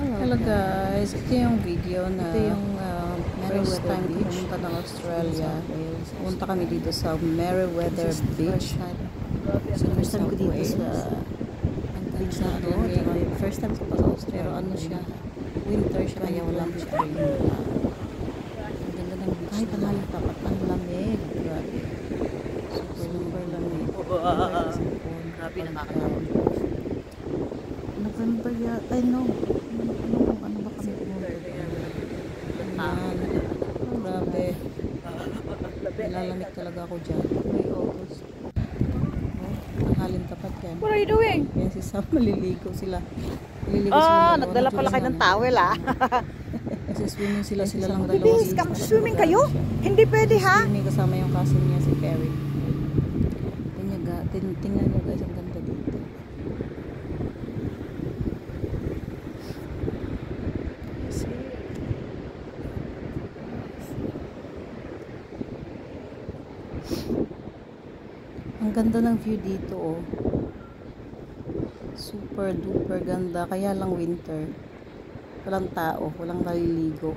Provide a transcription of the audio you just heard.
Hello guys, ito yung video na ito yung first time ko pumunta ng Australia. Pumunta kami dito sa Merewether Beach. First time ko dito sa beach na to. First time ko pa sa Australia. Pero ano siya, winter siya kaya wala siya. Ang ganda ng beach. Kahit tanghali tapat ang lamig. Grabe. Super lamig. Grabe, nakakatawa. November I know. Ano ba kami pumunta? Grabe. Nilalamig talaga ako dyan. May August. Tanghalin tapat yan. What are you doing? Yan si Sam, maliligo sila. Maliligo sila. Nagdala pala kayo ng towel Kasi swimming sila lang dalawa. Bibis, swimming kayo? Hindi pwede ha? Swimming kasama yung cousin niya si Perry. Tingnan nyo guys, ang ganda dito. Ang ganda ng view dito oh. Super duper ganda. Kaya lang winter. Walang tao, walang naliligo.